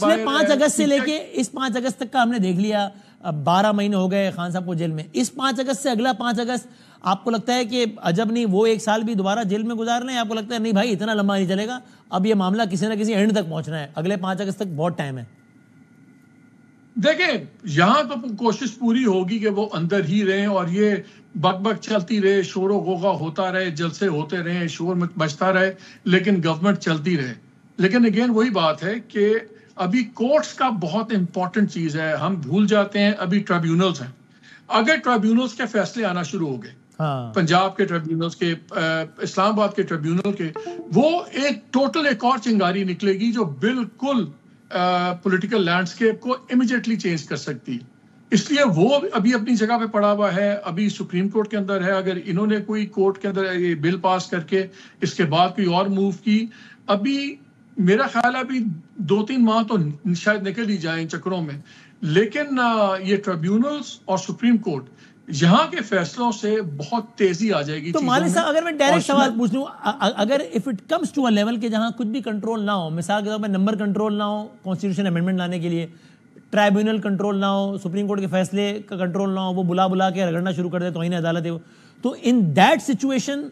पिछले 5 अगस्त से लेके इस 5 अगस्त तक का हमने देख लिया। अब 12 महीने हो गए खान साहब को जेल में। इस 5 अगस्त से अगला 5 अगस्त आपको लगता है कि अजब नहीं वो 1 साल भी दोबारा जेल में गुजार लें? आपको लगता है नहीं भाई इतना लंबा नहीं चलेगा, अब ये मामला किसी ना किसी एंड तक पहुंचना है, अगले 5 अगस्त तक बहुत टाइम है? देखें, यहां तो कोशिश पूरी होगी कि वो अंदर ही रहें और ये बकबक चलती रहे, शोर गोगा होता रहे, जलसे होते रहे, शोर मचता रहे, लेकिन गवर्नमेंट चलती रहे। लेकिन अगेन वही बात है कि अभी कोर्ट्स का बहुत इंपॉर्टेंट चीज है, हम भूल जाते हैं अभी ट्रिब्यूनल्स हैं। अगर ट्रिब्यूनल्स के फैसले आना शुरू हो गए, पंजाब के ट्रिब्यूनल्स के, इस्लामाबाद के ट्रिब्यूनल के, वो एक टोटल एक और चिंगारी निकलेगी जो बिल्कुल पॉलिटिकल लैंडस्केप को इमीडिएटली चेंज कर सकती है। इसलिए वो अभी अपनी जगह पे पड़ा हुआ है, अभी सुप्रीम कोर्ट के अंदर है। अगर इन्होंने कोई कोर्ट के अंदर ये बिल पास करके इसके बाद कोई और मूव की, अभी मेरा ख्याल है अभी 2-3 माह तो शायद निकल ही जाए चक्करों में। लेकिन ये ट्रिब्यूनल्स और सुप्रीम कोर्ट यहाँ के फैसलों से बहुत तेजी आ जाएगी। तो मालिक साहब अगर मैं डायरेक्ट सवाल पूछ लूं, अगर if it comes to a level के जहां कुछ भी कंट्रोल ना हो, मिसाल के तौर पर नंबर कंट्रोल ना हो कॉन्स्टिट्यूशन अमेंडमेंट लाने के लिए, ट्राइब्यूनल कंट्रोल ना हो, सुप्रीम कोर्ट के फैसले का कंट्रोल ना हो, वो बुला के रगड़ना शुरू कर दे, तौहीन अदालत है वो, तो in that situation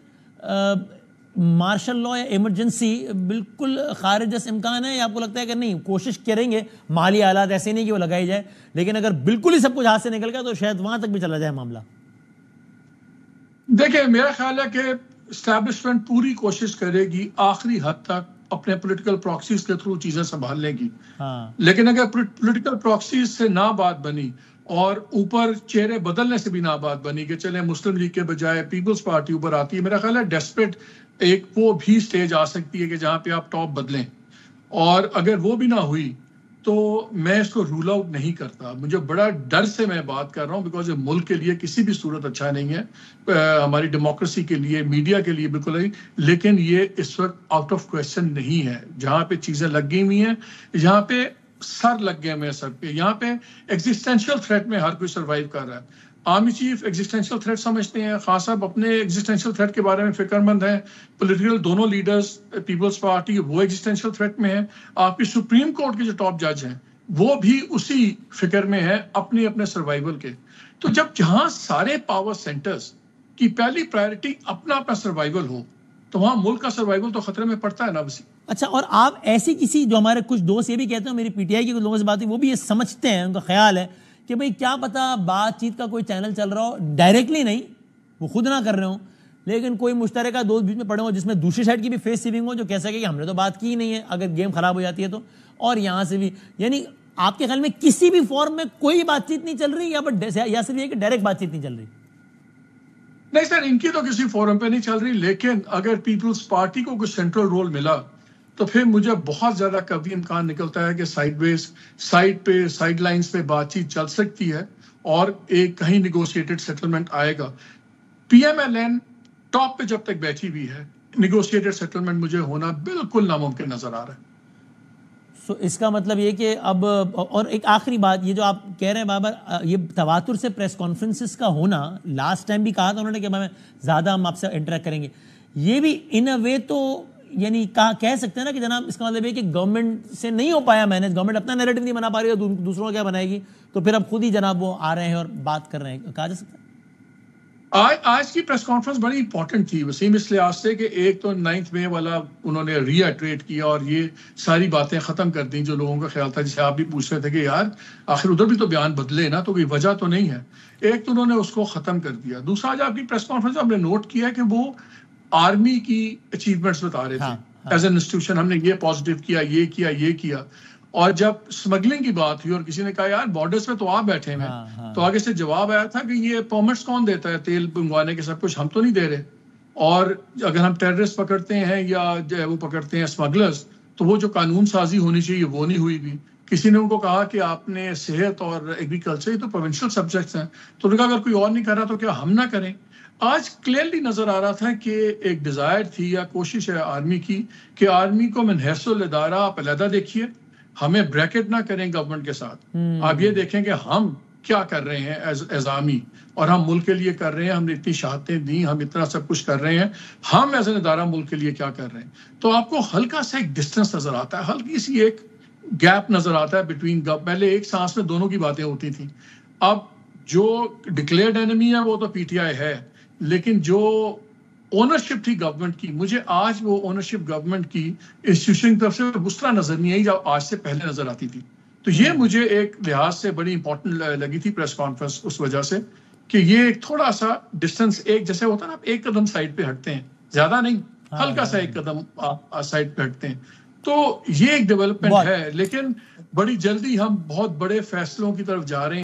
martial law या इमरजेंसी बिल्कुल खारिज से इम्कान है, या आपको लगता है कि नहीं कोशिश करेंगे, माली हालात ऐसे नहीं कि वो लगाई जाए, लेकिन अगर बिल्कुल ही सब कुछ हाथ से निकल गया तो शायद वहां तक भी चला जाए मामला? देखिए, मेरा ख्याल है कि एस्टैब्लिशमेंट पूरी कोशिश करेगी आखिरी हद तक अपने पॉलिटिकल प्रॉक्सीज के थ्रू चीजें संभालने की। लेकिन अगर पॉलिटिकल प्रॉक्सीज से ना बात बनी और ऊपर चेहरे बदलने से भी ना बात बनी कि चले मुस्लिम लीग के बजाय पीपल्स पार्टी ऊपर आती है, मेरा ख्याल है डेस्परेट एक वो भी स्टेज आ सकती है कि जहां पे आप टॉप बदलें। और अगर वो भी ना हुई तो मैं इसको रूल आउट नहीं करता। मुझे बड़ा डर से मैं बात कर रहा हूँ, बिकॉज ये मुल्क के लिए किसी भी सूरत अच्छा नहीं है, हमारी डेमोक्रेसी के लिए, मीडिया के लिए बिल्कुल नहीं। लेकिन ये इस वक्त आउट ऑफ क्वेश्चन नहीं है। जहाँ पे चीजें लग गई हुई हैं, यहाँ पे सर लग गए हैं सब पे, यहाँ पे एग्जिस्टेंशियल थ्रेट में हर कोई सर्वाइव कर रहा है। आर्मी चीफ एग्जिस्टेंशियल थ्रेट समझते हैं, खान साहब अपने एग्जिस्टेंशियल थ्रेट के बारे में फिक्रमंद हैं, पॉलिटिकल दोनों लीडर्स पीपल्स पार्टी वो एग्जिस्टेंशियल थ्रेट में है, आपकी सुप्रीम कोर्ट के जो टॉप जज हैं वो भी उसी फिक्र में है अपने अपने सर्वाइवल के। तो जब जहां सारे पावर सेंटर्स की पहली प्रायोरिटी अपना अपना सर्वाइवल हो, तो वहां मुल्क का सर्वाइवल तो खतरे में पड़ता है ना वसी। अच्छा, और आप ऐसी किसी, जो हमारे कुछ दोस्त ये भी कहते हैं, मेरी पीटीआई के कुछ लोगों से बात हुई, वो भी ये समझते हैं, उनका ख्याल है कि भाई क्या पता बातचीत का कोई चैनल चल रहा हो, डायरेक्टली नहीं, वो खुद ना कर रहे हो, लेकिन कोई मुश्तरका दोस्त बीच में पड़े हो जिसमें दूसरी साइड की भी फेस सेविंग हो, जो कह सके कि हमने तो बात की ही नहीं है अगर गेम खराब हो जाती है तो, और यहां से भी, यानी आपके ख्याल में किसी भी फॉर्म में कोई बातचीत नहीं चल रही, या सिर्फ ये कि डायरेक्ट बातचीत नहीं चल रही? नहीं सर, इनकी तो किसी फोरम पे नहीं चल रही, लेकिन अगर पीपल्स पार्टी को कुछ सेंट्रल रोल मिला तो फिर मुझे बहुत ज्यादा कभी इम्कान निकलता है कि साइडवेज, साइड लाइंस पे बातचीत चल सकती है और एक कहीं निगोशिएटेड सेटलमेंट आएगा। पीएमएलएन टॉप पे जब तक बैठी हुई है, निगोशिएटेड सेटलमेंट मुझे होना बिल्कुल नामुमकिन नजर आ रहा है। सो इसका मतलब ये कि अब, और एक आखिरी बात, ये जो आप कह रहे हैं बाबर, ये तवातुर से प्रेस कॉन्फ्रेंसेस का होना, लास्ट टाइम भी कहा था उन्होंने कि मैं ज़्यादा हम आपसे इंटरेक्ट करेंगे, ये भी इन अ वे तो यानी कह सकते हैं ना कि जनाब इसका मतलब है कि गवर्नमेंट से नहीं हो पाया मैनेज, गवर्नमेंट अपना नैरेटिव नहीं बना पा रही है, दूसरों का क्या बनाएगी, तो फिर अब खुद ही जनाब वो आ रहे हैं और बात कर रहे हैं, कहा जा सकता है। आज की प्रेस कॉन्फ्रेंस बड़ी इंपॉर्टेंट थी वसीम, इस लिहाज से कि एक तो 9 मई वाला उन्होंने रीएट्रेट किया और ये सारी बातें खत्म कर दी जो लोगों का ख्याल था, जिसे आप भी पूछ रहे थे कि यार आखिर उधर भी तो बयान बदले ना, तो कोई वजह तो नहीं है। एक तो उन्होंने उसको खत्म कर दिया। दूसरा, आज आपकी प्रेस कॉन्फ्रेंस हमने नोट किया कि वो आर्मी की अचीवमेंट्स बता रहे थे एज एन इंस्टीट्यूशन, हमने ये पॉजिटिव किया, ये किया। और जब स्मगलिंग की बात हुई और किसी ने कहा यार बॉर्डर्स पे तो आप बैठे हैं, तो आगे से जवाब आया था कि ये परमिट्स कौन देता है तेल मंगवाने के, सब कुछ हम तो नहीं दे रहे। और अगर हम टेररिस्ट पकड़ते हैं या वो पकड़ते हैं स्मगलर्स, तो वो जो कानून साजी होनी चाहिए वो नहीं हुई भी। किसी ने उनको कहा कि आपने सेहत और एग्रीकल्चर, ये तो प्रोविंशियल सब्जेक्ट्स हैं, तो उन्होंने कहा अगर कोई और नहीं कर रहा तो क्या हम ना करें। आज क्लियरली नजर आ रहा था कि एक डिजायर थी या कोशिश है आर्मी की कि आर्मी को मनहसुल इदारा आप अलहदा देखिए, हमें ब्रैकेट ना करें गवर्नमेंट के साथ। आप ये देखें कि हम क्या कर रहे हैं एज आर्मी, और हम मुल्क के लिए कर रहे हैं, हमने इतनी शहादतें दी, हम इतना सब कुछ कर रहे हैं, हम एज एन इदारा मुल्क के लिए क्या कर रहे हैं। तो आपको हल्का सा एक डिस्टेंस नजर आता है, हल्की सी एक गैप नजर आता है बिटवीन, पहले एक सांस में दोनों की बातें होती थी, अब जो डिक्लेयर्ड एनिमी है वो तो पीटीआई है, लेकिन जो ओनरशिप थी गवर्नमेंट की, मुझे आज वो ओनरशिप गवर्नमेंट की इंस्टीट्यूशन की तरफ से उस तरह नजर नहीं आई जो आज से पहले नजर आती थी। तो ये मुझे एक लिहाज से बड़ी इंपॉर्टेंट लगी थी प्रेस कॉन्फ्रेंस, उस वजह से कि ये एक थोड़ा सा डिस्टेंस, एक जैसे होता है ना, आप एक कदम साइड पे हटते हैं, ज्यादा नहीं, हल्का सा एक कदम साइड पे हटते हैं, तो ये एक डेवलपमेंट है। लेकिन बड़ी जल्दी हम बहुत बड़े फैसलों की तरफ जा रहे हैं।